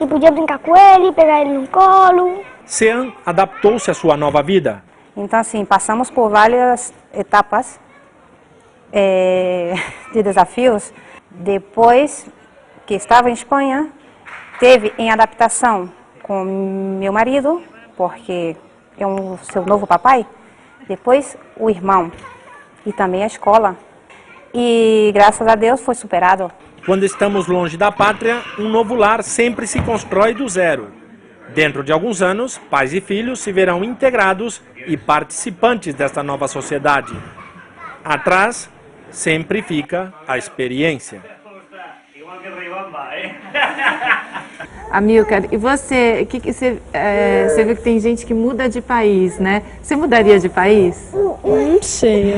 e podia brincar com ele, pegar ele no colo. Sean adaptou-se à sua nova vida. Então assim, passamos por várias etapas de desafios. Depois que estava em Espanha, teve em adaptação com meu marido, porque é seu novo papai. Depois o irmão e também a escola. E graças a Deus foi superado. Quando estamos longe da pátria, um novo lar sempre se constrói do zero. Dentro de alguns anos, pais e filhos se verão integrados e participantes desta nova sociedade. Atrás, sempre fica a experiência. Amilcar, e você, você vê que tem gente que muda de país, né? Você mudaria de país? Não sei.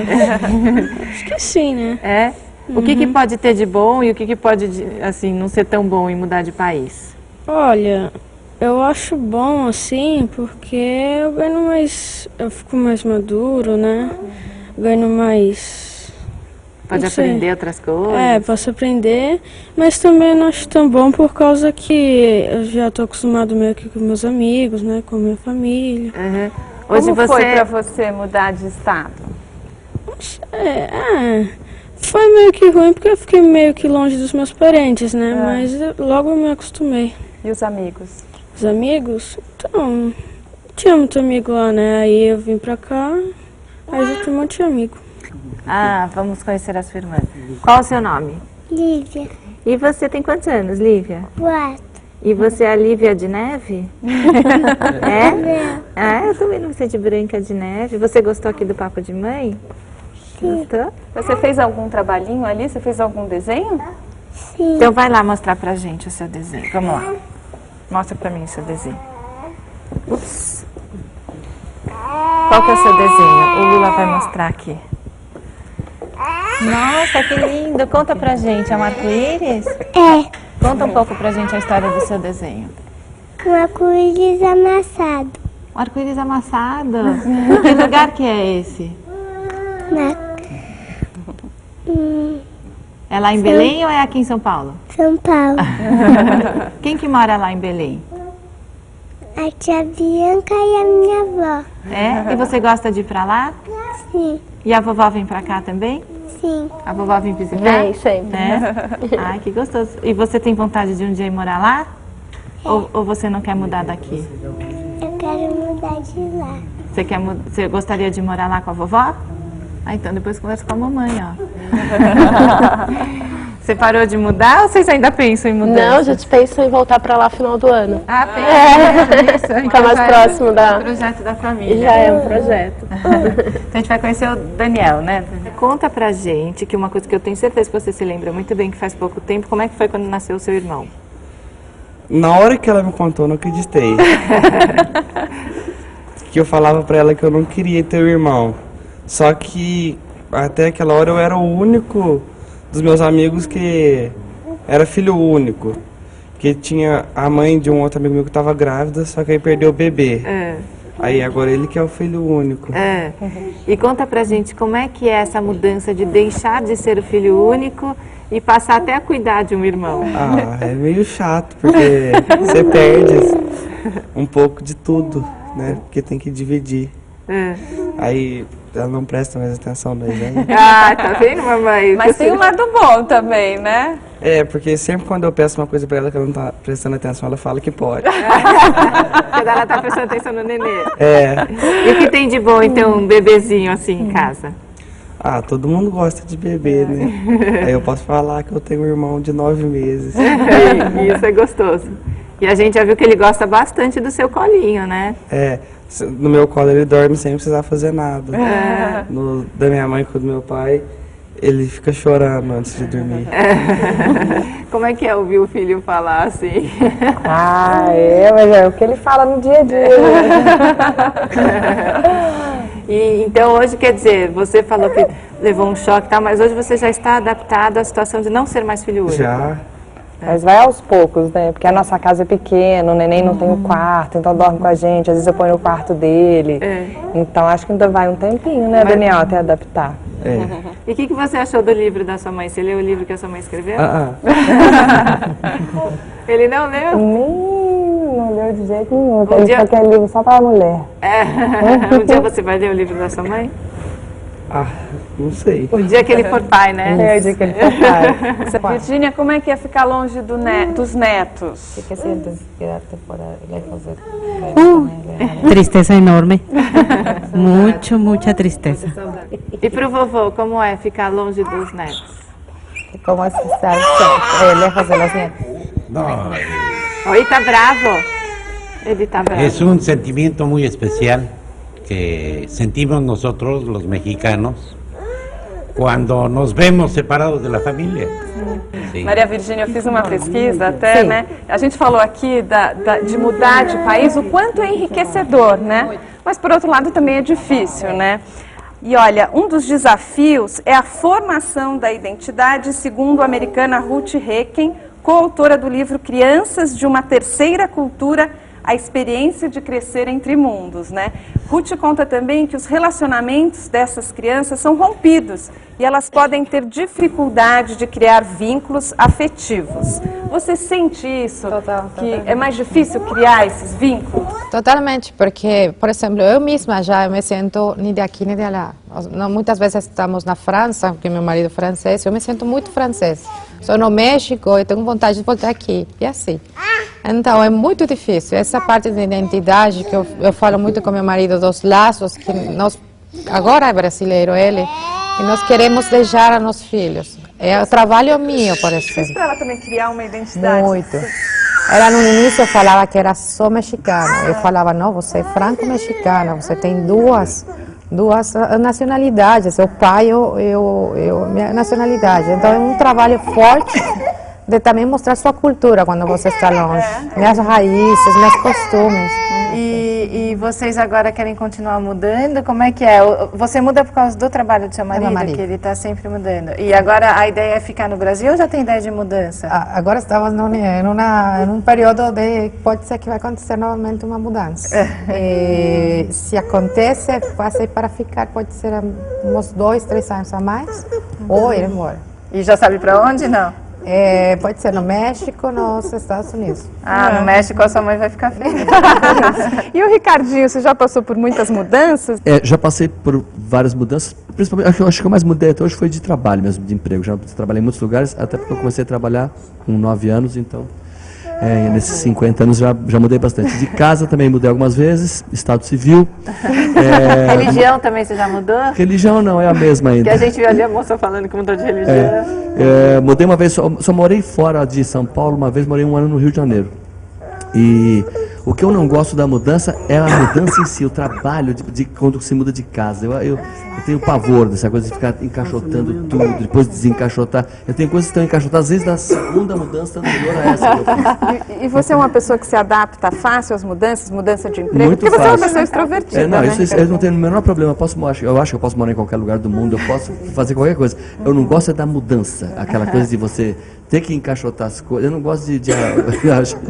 Acho que sim, né? É? O que pode ter de bom e o que pode, assim, não ser tão bom em mudar de país? Olha, eu acho bom, assim, porque eu fico mais maduro, né? Ganho mais... Pode aprender outras coisas? Posso aprender, mas também não acho tão bom por causa que eu já estou acostumado meio que com meus amigos, né? Com a minha família. Uhum. Como foi para você mudar de estado? Foi meio que ruim porque eu fiquei meio que longe dos meus parentes, né? Mas logo eu me acostumei. E os amigos? Os amigos? Então, tinha muito amigo lá, né? Aí eu vim pra cá, aí já tem um monte de amigo. Ah, vamos conhecer a sua irmã. Qual o seu nome? Lívia. E você tem quantos anos, Lívia? 4. E você é a Lívia de Neve? É? Eu também não sei de Branca de Neve. Você gostou aqui do Papo de Mãe? Sim. Gostou? Você fez algum trabalhinho ali? Você fez algum desenho? Sim. Então vai lá mostrar pra gente o seu desenho. Vamos lá. Mostra pra mim o seu desenho. Ups. Qual que é o seu desenho? O Lula vai mostrar aqui. Nossa, que lindo. Conta pra gente, é um arco-íris? É, Conta um pouco pra gente a história do seu desenho. um arco-íris amassado. Um arco-íris amassado? Que lugar que é esse? É lá em Belém ou é aqui em São Paulo? São Paulo. Quem que mora lá em Belém? A tia Bianca e a minha avó. É? E você gosta de ir pra lá? Sim. E a vovó vem pra cá também? Sim. A vovó vem visitar? Vem, sempre. É? Ai, que gostoso. E você tem vontade de um dia ir morar lá? Ou você não quer mudar daqui? Eu quero mudar de lá. Você gostaria de morar lá com a vovó? Ah, então depois conversa com a mamãe, ó. Você parou de mudar ou vocês ainda pensam em mudar? Não, a gente pensa em voltar para lá no final do ano. Ah, pensa nisso. Ficar mais próximo da... projeto da família. Já é um projeto. Então a gente vai conhecer o Daniel, né? Conta pra gente que uma coisa que eu tenho certeza que você se lembra muito bem, que faz pouco tempo, como é que foi quando nasceu o seu irmão? Na hora que ela me contou, eu não acreditei. Que eu falava pra ela que eu não queria ter um irmão. Só que até aquela hora eu era o único dos meus amigos que era filho único. Que tinha a mãe de um outro amigo meu que estava grávida, só que aí perdeu o bebê. Aí agora ele que é o filho único. E conta pra gente como é que é essa mudança de deixar de ser o filho único e passar até a cuidar de um irmão. Ah, é meio chato, porque você perde um pouco de tudo, né? Porque tem que dividir. Aí ela não presta mais atenção na gente. Ah, tá vendo, mamãe? Mas tem um lado bom também, né? É, porque sempre quando eu peço uma coisa pra ela que ela não tá prestando atenção, ela fala que pode. Porque ela tá prestando atenção no nenê. É. E o que tem de bom em ter um bebezinho assim em casa? Ah, todo mundo gosta de bebê, né? Aí eu posso falar que eu tenho um irmão de 9 meses. Isso é gostoso. E a gente já viu que ele gosta bastante do seu colinho, né? É, no meu colo ele dorme sem precisar fazer nada. No da minha mãe com o do meu pai, ele fica chorando antes de dormir. Como é que é ouvir o filho falar assim? Ah, mas é o que ele fala no dia a dia. E, então hoje, quer dizer, você falou que levou um choque e tal, mas hoje você já está adaptado à situação de não ser mais filho único? Já. Mas vai aos poucos, né? Porque a nossa casa é pequena, o neném não tem um quarto, então dorme com a gente, às vezes eu ponho no quarto dele. Então acho que ainda vai um tempinho, né, Daniel, até adaptar. E o que você achou do livro da sua mãe? Você leu o livro que a sua mãe escreveu? Ele não leu? Não leu de jeito nenhum. Ele só quer livro só para mulher. Um dia você vai ler o livro da sua mãe? Ah, não sei. O dia que ele for pai, né? É, o dia que ele for pai. Virgínia, como é que é ficar longe dos netos? O que sientes quedarte lejos de Tristeza enorme. Mucha tristeza. E pro vovô, como é ficar longe dos netos? ¿Cómo es estar lejos de los nietos? No, Hoy tá bravo. Ele tá bravo. es un sentimiento muy especial que sentimos nosotros, los mexicanos, cuando nos vemos separados de la familia. Sim. Maria Virgínia, eu fiz uma pesquisa até, né? A gente falou aqui de mudar de país, o quanto é enriquecedor, né? Mas por outro lado também é difícil, né? E olha, um dos desafios é a formação da identidade, segundo a americana Ruth Recken, coautora do livro Crianças de uma Terceira Cultura, a experiência de crescer entre mundos, né? Ruth conta também que os relacionamentos dessas crianças são rompidos e elas podem ter dificuldade de criar vínculos afetivos. Você sente isso? Que é mais difícil criar esses vínculos? Totalmente, porque, por exemplo, eu mesma já me sinto nem de aqui nem de lá. Muitas vezes estamos na França, porque meu marido é francês, eu me sinto muito francês. Sou no México e tenho vontade de voltar aqui, e assim. Então, é muito difícil. Essa parte da identidade, que eu falo muito com meu marido, dos laços, que nós, agora é brasileiro ele, e nós queremos deixar a nossos filhos. É o trabalho meu, por exemplo. Isso para ela também criar uma identidade? Muito. Ela no início falava que era só mexicana. Eu falava, não, você é franco-mexicana, você tem duas nacionalidades, o pai e minha nacionalidade. Então é um trabalho forte de também mostrar sua cultura quando você está longe, minhas raízes, meus costumes. E E vocês agora querem continuar mudando? Como é que é? Você muda por causa do trabalho do seu marido, que ele está sempre mudando. E agora a ideia é ficar no Brasil ou já tem ideia de mudança? Agora estamos em um período de... Pode ser que vai acontecer novamente uma mudança. Se acontece, vai ser para ficar, pode ser uns 2, 3 anos a mais, ou ir embora. E já sabe para onde, não? Pode ser no México, nos Estados Unidos. No México a sua mãe vai ficar feliz. E o Ricardinho, você já passou por muitas mudanças? Já passei por várias mudanças, principalmente, acho que eu mais mudei até hoje foi de trabalho mesmo, de emprego. Já trabalhei em muitos lugares, até porque eu comecei a trabalhar com 9 anos, então nesses 50 anos já mudei bastante. De casa também mudei algumas vezes, estado civil. Religião também você já mudou? Religião não, é a mesma ainda. Que a gente viu ali a moça falando que mudou de religião. Mudei uma vez, só morei fora de São Paulo, uma vez morei 1 ano no Rio de Janeiro. E o que eu não gosto da mudança é a mudança em si, o trabalho de quando se muda de casa. Eu tenho pavor dessa coisa de ficar encaixotando tudo, depois desencaixotar. Eu tenho coisas que estão encaixotadas desde a segunda mudança anterior a essa que eu fiz. E você é uma pessoa que se adapta fácil às mudanças, mudança de emprego? Muito porque fácil. você é uma pessoa extrovertida, não, né? Eu não tenho o menor problema. Eu acho que eu posso morar em qualquer lugar do mundo, eu posso fazer qualquer coisa. Eu não gosto da mudança, aquela coisa de você ter que encaixotar as coisas. Eu não gosto de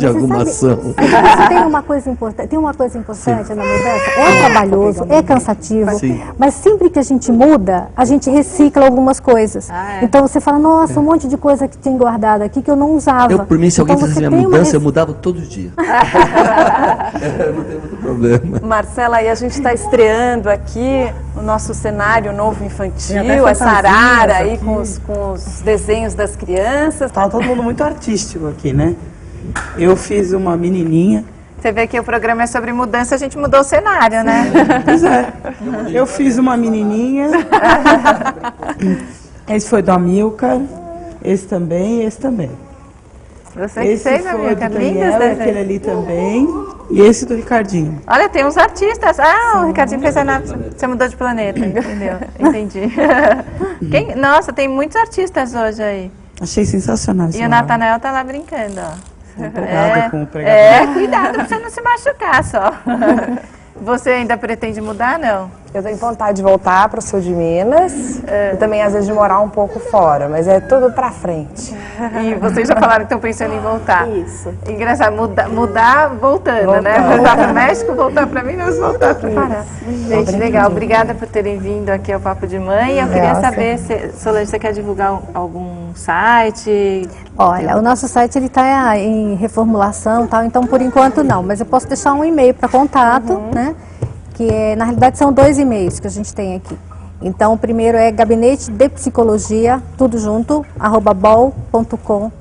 arrumação. Tem uma coisa importante na mudança. É trabalhoso, é cansativo, mas sempre que a gente muda, a gente recicla algumas coisas. Então você fala, nossa, um monte de coisa que tem guardado aqui que eu não usava. Por mim, se alguém fizesse minha mudança, eu mudava todo dia. Não tem muito problema. Marcela, e a gente está estreando aqui o nosso cenário novo infantil, essa arara aí com os desenhos das crianças. Tá todo mundo muito artístico aqui, né? Eu fiz uma menininha. Você vê que o programa é sobre mudança, a gente mudou o cenário, né? Pois é. Eu fiz uma menininha. Esse foi do Amilcar. Esse também, esse também. Você que fez, Amilcar? Lindas, né? Aquele ali também. E esse do Ricardinho. Olha, tem uns artistas. O Ricardinho fez a nave. Você mudou de planeta, entendeu? Entendi. Nossa, tem muitos artistas hoje aí. Achei sensacional. E o Natanael tá lá brincando, ó. Com o pregador. Cuidado pra você não se machucar só. Você ainda pretende mudar, não? Eu tenho vontade de voltar para o sul de Minas e também às vezes de morar um pouco fora, mas é tudo para frente. E vocês já falaram que estão pensando em voltar. Isso. Engraçado, mudar voltando, né? Voltar para o México, voltar para Minas, voltar para o Pará. Gente, legal. Obrigada por terem vindo aqui ao Papo de Mãe. Eu queria saber, Solange, você quer divulgar algum site? Olha, o nosso site está em reformulação, tal, então por enquanto não, mas eu posso deixar um e-mail para contato, né? Que na realidade são 2 e-mails que a gente tem aqui. Então o primeiro é gabinete de psicologia, tudo junto, @bol.com.br,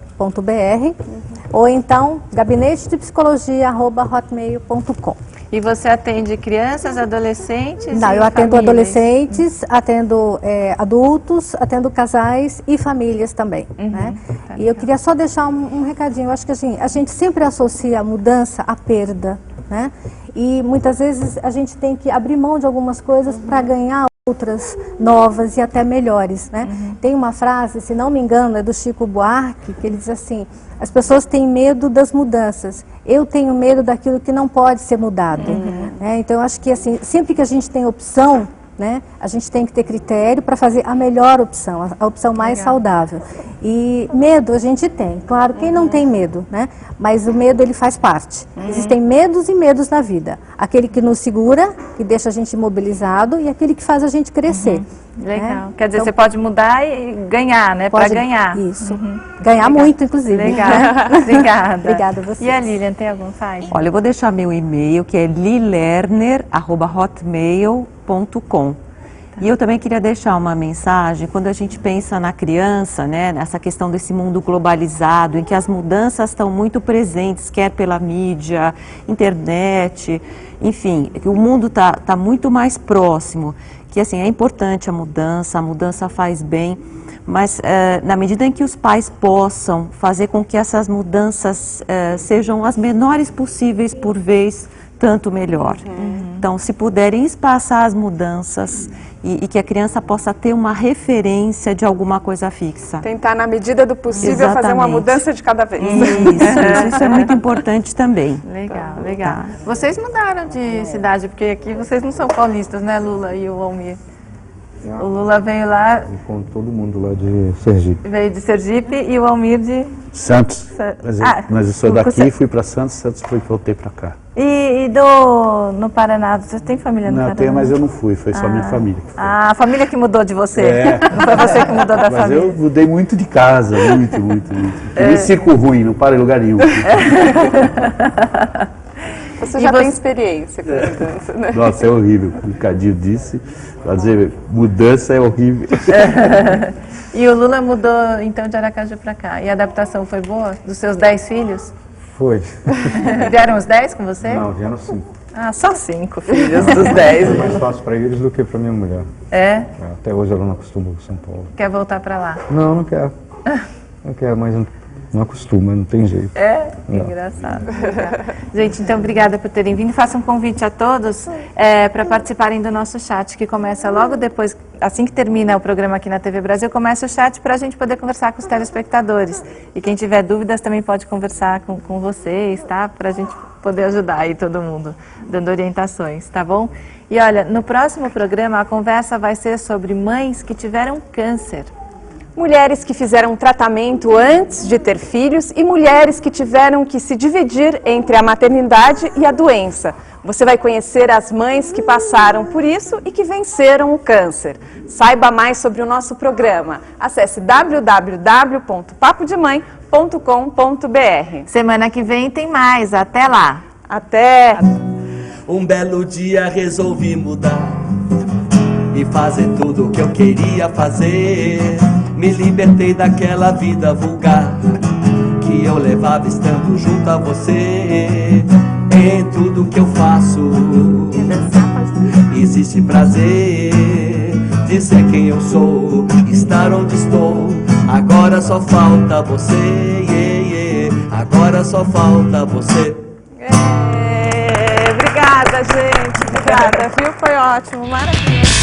ou então gabinete de psicologia @hotmail.com. E você atende crianças, adolescentes? Não, eu atendo famílias? adolescentes, atendo adultos, atendo casais e famílias também, né? E eu queria só deixar um recadinho. Eu acho que assim, a gente sempre associa a mudança à perda, né? E muitas vezes a gente tem que abrir mão de algumas coisas para ganhar outras novas e até melhores, né? Tem uma frase, se não me engano, é do Chico Buarque, que ele diz assim: as pessoas têm medo das mudanças, eu tenho medo daquilo que não pode ser mudado. Então eu acho que assim, sempre que a gente tem opção, né, a gente tem que ter critério para fazer a melhor opção, a opção mais saudável. E medo a gente tem, claro, quem não tem medo, né? Mas o medo, ele faz parte. Existem medos e medos na vida. Aquele que nos segura, que deixa a gente imobilizado, e aquele que faz a gente crescer. Legal. Né? Quer dizer, então, você pode mudar e ganhar, né? Para ganhar. Isso. Ganhar muito, inclusive. Legal. Né? Obrigada. Obrigada a vocês. E a Lilian, tem algum site? Olha, eu vou deixar meu e-mail, que é lilerner@hotmail.com. E eu também queria deixar uma mensagem, quando a gente pensa na criança, né, nessa questão desse mundo globalizado, em que as mudanças estão muito presentes, quer pela mídia, internet, enfim, que o mundo está muito mais próximo, que assim, é importante a mudança faz bem, mas na medida em que os pais possam fazer com que essas mudanças sejam as menores possíveis por vez, tanto melhor. Então, se puderem espaçar as mudanças e que a criança possa ter uma referência de alguma coisa fixa. Tentar, na medida do possível, fazer uma mudança de cada vez. Isso é muito importante também. Legal. legal. Vocês mudaram de cidade, porque aqui vocês não são paulistas, né, Lula e o Almir? O Lula veio lá... Com todo mundo lá de Sergipe. Veio de Sergipe e o Almir de... Santos. Mas eu sou daqui e fui para Santos, Santos foi que voltei para cá. E no Paraná, você tem família no Paraná? Não, tenho, mas eu não fui, foi só minha família. A família que mudou de você, não foi você que mudou da família. Mas eu mudei muito de casa, muito. Nem circo ruim, não para em lugar nenhum. Você já tem experiência com mudança, né? Nossa, é horrível, o Cadinho disse, fazer mudança é horrível. E o Lula mudou então de Aracaju para cá, e a adaptação foi boa? Dos seus 10 filhos? Foi. Vieram os 10 com você? Não, vieram 5. Ah, só 5 filhos dos 10. É mais fácil para eles do que para minha mulher. É? Até hoje ela não acostuma com São Paulo. Quer voltar para lá? Não, não quero. Não quero, mas não acostuma, não tem jeito. É? Que engraçado. Gente, então obrigada por terem vindo. Faço um convite a todos para participarem do nosso chat, que começa logo depois, assim que termina o programa aqui na TV Brasil, começa o chat para a gente poder conversar com os telespectadores. E quem tiver dúvidas também pode conversar com vocês, tá? Para a gente poder ajudar aí todo mundo, dando orientações, tá bom? E olha, no próximo programa a conversa vai ser sobre mães que tiveram câncer. Mulheres que fizeram tratamento antes de ter filhos e mulheres que tiveram que se dividir entre a maternidade e a doença. Você vai conhecer as mães que passaram por isso e que venceram o câncer. Saiba mais sobre o nosso programa. Acesse www.papodemãe.com.br. Semana que vem tem mais. Até lá. Até. Um belo dia resolvi mudar e fazer tudo o que eu queria fazer. Me libertei daquela vida vulgar que eu levava estando junto a você. Em tudo que eu faço existe prazer de ser quem eu sou, estar onde estou. Agora só falta você, agora só falta você. Obrigada, gente. Obrigada, viu? Foi ótimo, maravilhoso.